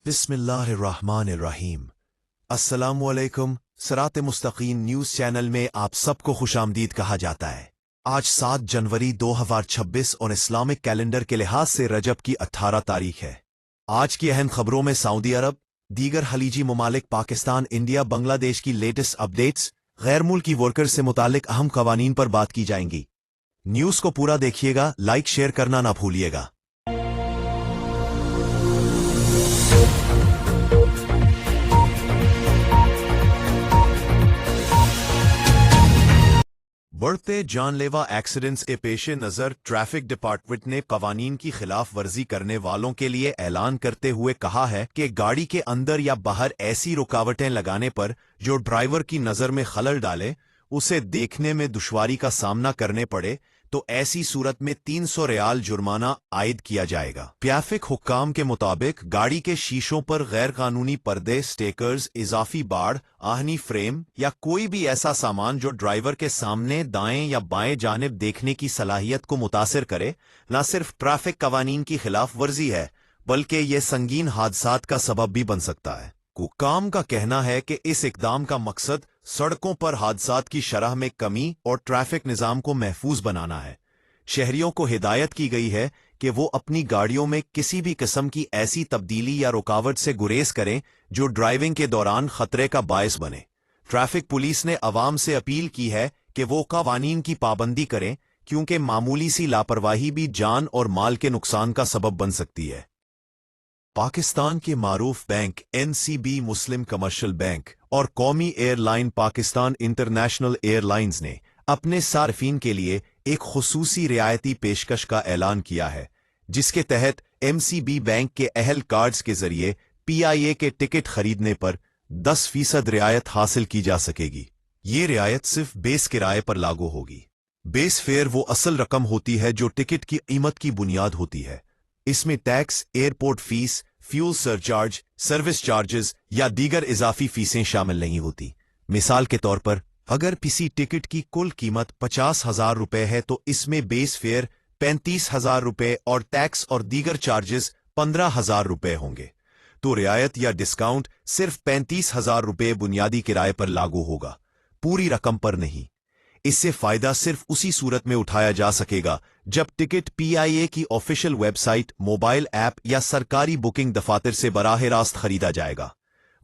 बिस्मिल्लाहिर्रहमानिर्रहीम। अस्सलामुअलैकुम। सिरात मुस्तकीम न्यूज़ चैनल में आप सबको खुशामदीद कहा जाता है। आज 7 जनवरी 2026 और इस्लामिक कैलेंडर के लिहाज से रजब की 18 तारीख है। आज की अहम खबरों में सऊदी अरब, दीगर खलीजी ममालिक, पाकिस्तान, इंडिया, बांग्लादेश की लेटेस्ट अपडेट्स, गैर मुल्की वर्कर से मुतालिक अहम कवानीन पर बात की जाएंगी। न्यूज़ को पूरा देखिएगा, लाइक शेयर करना ना भूलिएगा। बढ़ते जानलेवा एक्सीडेंट्स के पेश नज़र ट्रैफिक डिपार्टमेंट ने कवानीन की खिलाफ वर्जी करने वालों के लिए ऐलान करते हुए कहा है कि गाड़ी के अंदर या बाहर ऐसी रुकावटें लगाने पर जो ड्राइवर की नज़र में खलल डाले, उसे देखने में दुश्वारी का सामना करने पड़े तो ऐसी सूरत में 300 रियाल जुर्माना आयद किया जाएगा। ट्रैफिक हुक्काम के मुताबिक गाड़ी के शीशों पर गैर कानूनी पर्दे, स्टिकर्स, इजाफी बाड़, आहनी फ्रेम या कोई भी ऐसा सामान जो ड्राइवर के सामने, दाएं या बाएं जानिब देखने की सलाहियत को मुतासिर करे, न सिर्फ ट्रैफिक कवानीन की खिलाफ वर्जी है बल्कि यह संगीन हादसात का सबब भी बन सकता है। हुक्काम का कहना है कि इस इकदाम का मकसद सड़कों पर हादसात की शरह में कमी और ट्रैफिक निज़ाम को महफूज बनाना है। शहरियों को हिदायत की गई है कि वो अपनी गाड़ियों में किसी भी किस्म की ऐसी तब्दीली या रुकावट से गुरेज करें जो ड्राइविंग के दौरान खतरे का बायस बने। ट्रैफिक पुलिस ने अवाम से अपील की है कि वो कवानीन की पाबंदी करें, क्योंकि मामूली सी लापरवाही भी जान और माल के नुकसान का सबब बन सकती है। पाकिस्तान के मारूफ बैंक एनसीबी मुस्लिम कमर्शियल बैंक और कौमी एयरलाइन पाकिस्तान इंटरनेशनल एयरलाइंस ने अपने सार्फिन के लिए एक खुसूसी रियायती पेशकश का ऐलान किया है, जिसके तहत एमसीबी बैंक के अहल कार्ड्स के जरिए पीआईए के टिकट खरीदने पर 10% रियायत हासिल की जा सकेगी। ये रियायत सिर्फ बेस किराए पर लागू होगी। बेस फेयर वो असल रकम होती है जो टिकट की कीमत की बुनियाद होती है। इसमें tax, airport fees, fuel surcharge, service charges या दीगर इजाफी फीसें शामिल नहीं होती। मिसाल के तौर पर अगर किसी टिकट की कुल कीमत 50,000 रुपए है तो इसमें बेस फेयर 35,000 रुपए और टैक्स और दीगर चार्जेस 15,000 रुपए होंगे। तो रियायत या डिस्काउंट सिर्फ 35,000 रुपए बुनियादी किराए पर लागू होगा, पूरी रकम पर नहीं। इससे फायदा सिर्फ उसी सूरत में उठाया जा सकेगा जब टिकट पीआईए की ऑफिशियल वेबसाइट, मोबाइल ऐप या सरकारी बुकिंग दफातर से बराह रास्त खरीदा जाएगा।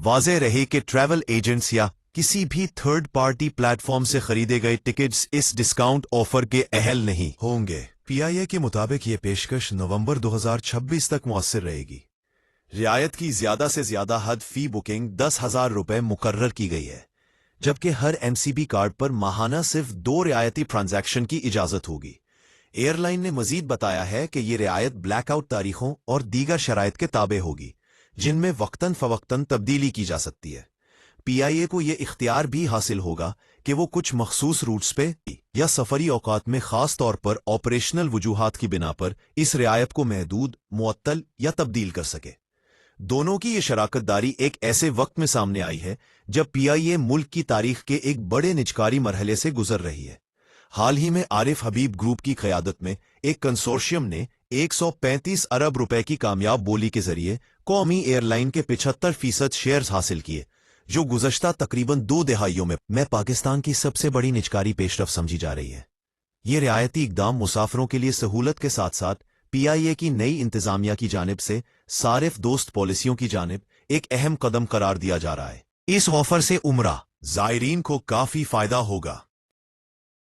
वाज़ेह रहे कि ट्रैवल एजेंट्स या किसी भी थर्ड पार्टी प्लेटफॉर्म से खरीदे गए टिकट्स इस डिस्काउंट ऑफर के अहल नहीं होंगे। पीआईए के मुताबिक ये पेशकश नवंबर 2026 तक मुअस्सिर रहेगी। रियायत की ज्यादा से ज्यादा हद फी बुकिंग 10,000 रुपए मुकर्रर की गई है, जबकि हर एमसीबी कार्ड पर माहाना सिर्फ 2 रियायती ट्रांजैक्शन की इजाजत होगी। एयरलाइन ने मजीद बताया है कि ये रियायत ब्लैकआउट तारीखों और दीगर शराइत के ताबे होगी, जिनमें वक्तन फवक्तन तब्दीली की जा सकती है। पीआईए को यह इख्तियार भी हासिल होगा कि वो कुछ मखसूस रूट्स पे या सफरी औकात में खास तौर पर ऑपरेशनल वजूहात की बिना पर इस रियायत को महदूद, मुअत्तल या तब्दील कर सके। दोनों की ये शराकत दारी एक ऐसे वक्त में सामने आई है जब पीआईए मुल्क की तारीख के एक बड़े निजकारी मरहले से गुजर रही है। हाल ही में आरिफ हबीब ग्रुप की क़यादत में एक कंसोर्शियम ने 135 अरब रुपए की कामयाब बोली के जरिए कौमी एयरलाइन के 75% शेयर्स हासिल किए, जो गुज़श्ता तकरीबन 2 दहाइयों में पाकिस्तान की सबसे बड़ी निजकारी पेशरफ समझी जा रही है। ये रियायती इकदाम मुसाफिरों के लिए सहूलत के साथ साथ पीआईए की नई इंतजामिया की जानिब से सारिफ दोस्त पॉलिसियों की जानिब एक अहम कदम करार दिया जा रहा है। इस ऑफर से उम्रा ज़ायरीन को काफी फायदा होगा।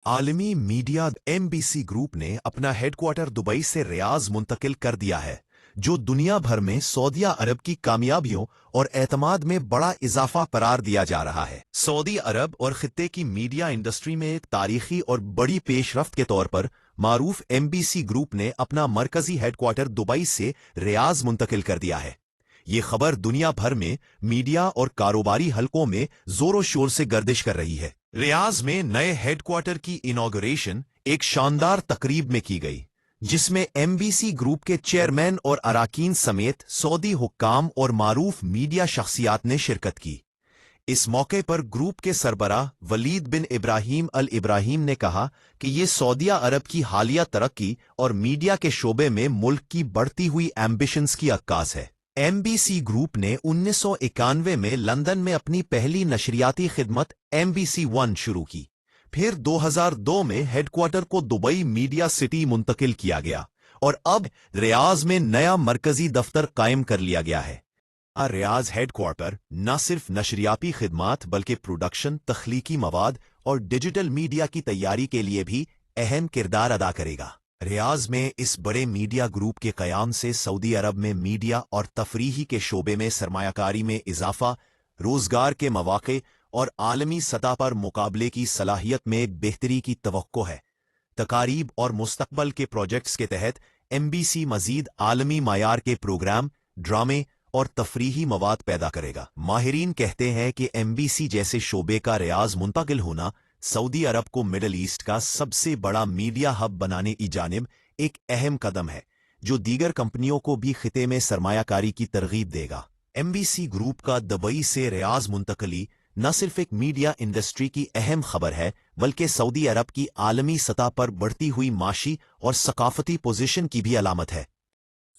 आलमी मीडिया एमबीसी ग्रुप ने अपना हेडक्वार्टर दुबई से रियाज मुंतकिल कर दिया है, जो दुनिया भर में सऊदी अरब की कामयाबियों और एतमाद में बड़ा इजाफा करार दिया जा रहा है। सऊदी अरब और खित्ते की मीडिया इंडस्ट्री में एक तारीखी और बड़ी पेशरफ्त के तौर पर मारूफ एमबीसी ग्रुप ने अपना मरकजी हेडक्वार्टर दुबई से रियाज मुंतकिल कर दिया है। ये खबर दुनिया भर में मीडिया और कारोबारी हलकों में जोरों शोर से गर्दिश कर रही है। रियाज में नए हेडक्वार्टर की इनॉग्रेशन एक शानदार तकरीब में की गई, जिसमें एमबीसी ग्रुप के चेयरमैन और अराकीन समेत सऊदी हुक्काम और मारूफ मीडिया शख्सियात ने शिरकत की। इस मौके पर ग्रुप के सरबराह वलीद बिन इब्राहिम अल इब्राहिम ने कहा कि ये सऊदी अरब की हालिया तरक्की और मीडिया के शोबे में मुल्क की बढ़ती हुई एम्बिशंस की अक्कास है। एमबीसी ग्रुप ने 1991 में लंदन में अपनी पहली नशरियाती खिदमत एमबीसी वन शुरू की। फिर 2002 में हेडक्वार्टर को दुबई मीडिया सिटी मुंतकिल किया गया और अब रियाज में नया मरकजी दफ्तर कायम कर लिया गया है। रियाज हेडक्वार्टर न सिर्फ नशरियाती खिदमात बल्कि प्रोडक्शन, तख्लीकी मवाद और डिजिटल मीडिया की तैयारी के लिए भी अहम किरदार अदा करेगा। रियाज में इस बड़े मीडिया ग्रुप के क़याम से सऊदी अरब में मीडिया और तफरीही के शोबे में सरमायाकारी में इजाफा, रोजगार के मौक़े और आलमी सतह पर मुकाबले की सलाहियत में बेहतरी की तवक्को है। तकारीब और मुस्तकबल के प्रोजेक्ट्स के तहत एमबीसी मजीद आलमी मायार के प्रोग्राम, ड्रामे और तफरीही मवाद पैदा करेगा। माहिरीन कहते हैं कि एमबीसी जैसे शोबे का रियाज मुंतकिल होना सऊदी अरब को मिडल ईस्ट का सबसे बड़ा मीडिया हब बनाने की जानिब एक अहम कदम है, जो दीगर कंपनियों को भी खिते में सरमायाकारी की तरगीब देगा। एमबीसी ग्रुप का दुबई से रियाज मुंतकली न सिर्फ एक मीडिया इंडस्ट्री की अहम खबर है, बल्कि सऊदी अरब की आलमी सतह पर बढ़ती हुई माशी और सकाफती पोजीशन की भी अलामत है।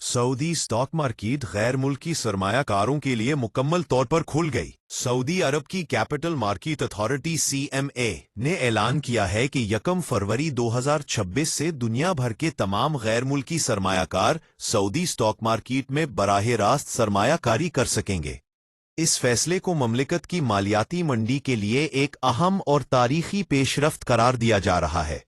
सऊदी स्टॉक मार्केट गैर मुल्की सरमायाकारों के लिए मुकम्मल तौर पर खुल गई। सऊदी अरब की कैपिटल मार्केट अथॉरिटी CMA ने ऐलान किया है कि 1 फरवरी 2026 से दुनिया भर के तमाम गैर मुल्की सरमायाकार सऊदी स्टॉक मार्केट में बराह रास्त सरमायाकारी कर सकेंगे। इस फैसले को ममलिकत की मालियाती मंडी के लिए एक अहम और तारीखी पेशरफ्त करार दिया जा रहा है।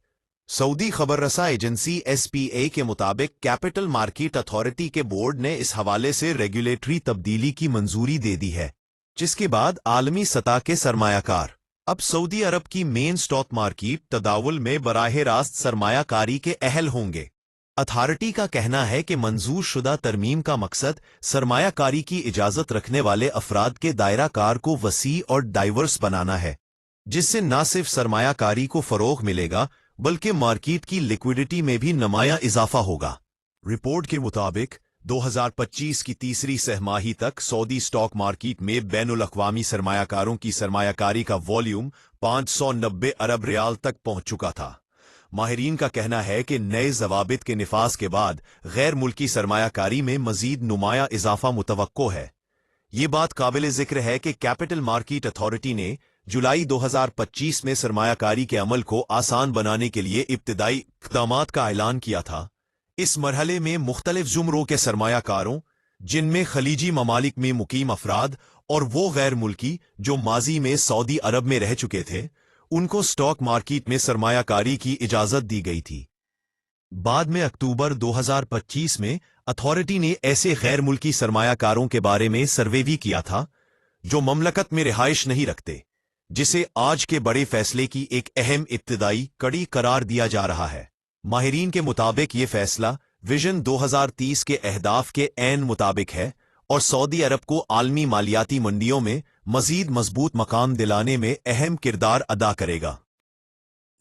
सऊदी खबर रसा एजेंसी SPA के मुताबिक कैपिटल मार्केट अथॉरिटी के बोर्ड ने इस हवाले से रेगुलेटरी तब्दीली की मंजूरी दे दी है, जिसके बाद आलमी सतह के सरमायाकार अब सऊदी अरब की मेन स्टॉक मार्केट तदावुल में बराह रास्त सरमायाकारी के अहल होंगे। अथॉरिटी का कहना है कि मंजूर शुदा तरमीम का मकसद सरमायाकारी की इजाजत रखने वाले अफराद के दायरा कार को वसी और डाइवर्स बनाना है, जिससे न सिर्फ सरमायाकारी को फरोग मिलेगा बल्कि मार्केट की लिक्विडिटी में भी नुमाया इजाफा होगा। रिपोर्ट के मुताबिक 2025 की तीसरी सहमाही तक सऊदी स्टॉक मार्केट में बैनुल अक़वामी सरमायाकारों की सरमायाकारी का वॉल्यूम 590 अरब रियाल तक पहुंच चुका था। माहिरीन का कहना है कि नए ज़वाबित के निफाज के बाद गैर मुल्की सरमायाकारी में मजीद नुमाया इजाफा मुतवक्को है। ये बात काबिल जिक्र है कि कैपिटल मार्केट अथॉरिटी ने जुलाई 2025 में सरमायाकारी के अमल को आसान बनाने के लिए इब्तिदाई इक़दामात का ऐलान किया था। इस मरहले में मुख्तलिफ ज़ुमरों के सरमायाकारों, जिनमें खलीजी ममालिक में मुकीम अफराद और वो गैर मुल्की जो माजी में सऊदी अरब में रह चुके थे, उनको स्टॉक मार्केट में सरमायाकारी की इजाज़त दी गई थी। बाद में अक्टूबर 2025 में अथॉरिटी ने ऐसे गैर मुल्की सरमायाकारों के बारे में सर्वे भी किया था जो ममलकत में रिहाइश नहीं रखते, जिसे आज के बड़े फैसले की एक अहम इब्तिदाई कड़ी करार दिया जा रहा है। माहिरीन के मुताबिक ये फैसला विजन 2030 के अहदाफ के ऐन मुताबिक है और सऊदी अरब को आलमी मालियाती मंडियों में मजीद मजबूत मकाम दिलाने में अहम किरदार अदा करेगा।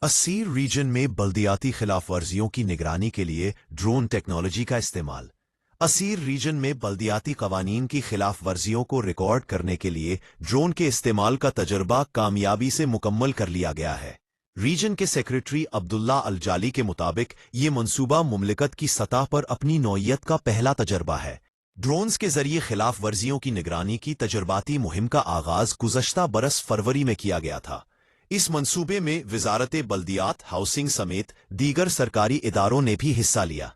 असीर रीजन में बल्दियाती खिलाफ वर्जियों की निगरानी के लिए ड्रोन टेक्नोलॉजी का इस्तेमाल। असीर रीजन में बल्दियाती कवानीन की खिलाफ वर्जियों को रिकॉर्ड करने के लिए ड्रोन के इस्तेमाल का तजर्बा कामयाबी से मुकम्मल कर लिया गया है। रीजन के सेक्रेटरी अब्दुल्ला अल-जाली के मुताबिक ये मंसूबा मुमलिकत की सतह पर अपनी नौइयत का पहला तजर्बा है। ड्रोन्स के जरिए खिलाफ वर्जियों की निगरानी की तजर्बाती मुहिम का आगाज गुज़श्ता बरस फरवरी में किया गया था। इस मंसूबे में वजारत बल्दियात, हाउसिंग समेत दीगर सरकारी इदारों ने भी हिस्सा लिया।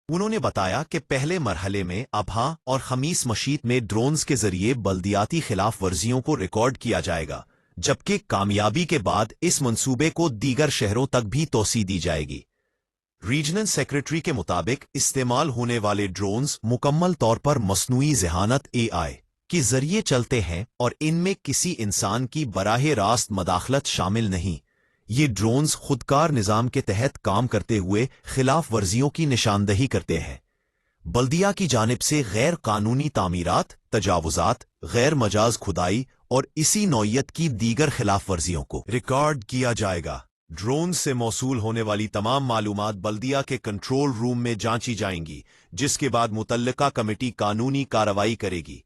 उन्होंने बताया कि पहले मरहले में अबहा और खमीस मशीत में ड्रोन्स के जरिए बल्दियाती खिलाफ वर्जियों को रिकॉर्ड किया जाएगा, जबकि कामयाबी के बाद इस मंसूबे को दीगर शहरों तक भी तोसी दी जाएगी। रीजनल सेक्रेटरी के मुताबिक इस्तेमाल होने वाले ड्रोन्स मुकम्मल तौर पर मसनूई ज़हानत AI के जरिए चलते हैं और इनमें किसी इंसान की बराह रास्त मदाखलत शामिल नहीं। ये ड्रोन्स खुदकार निज़ाम के तहत काम करते हुए खिलाफ वर्जियों की निशानदही करते हैं। बल्दिया की जानिब से गैर कानूनी तामीरात, तजावुजात, गैर मजाज खुदाई और इसी नौइयत की दीगर खिलाफ वर्जियों को रिकॉर्ड किया जाएगा। ड्रोन से मौसूल होने वाली तमाम मालूमात बल्दिया के कंट्रोल रूम में जांची जाएंगी, जिसके बाद मुतल्लिका कमेटी कानूनी कार्रवाई करेगी।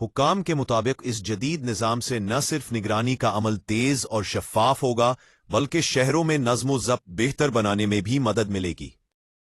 हुक्काम के मुताबिक इस जदीद निज़ाम से न सिर्फ निगरानी का अमल तेज और शफ़ाफ होगा, बल्कि शहरों में नज़्म व ज़ब्त बेहतर बनाने में भी मदद मिलेगी।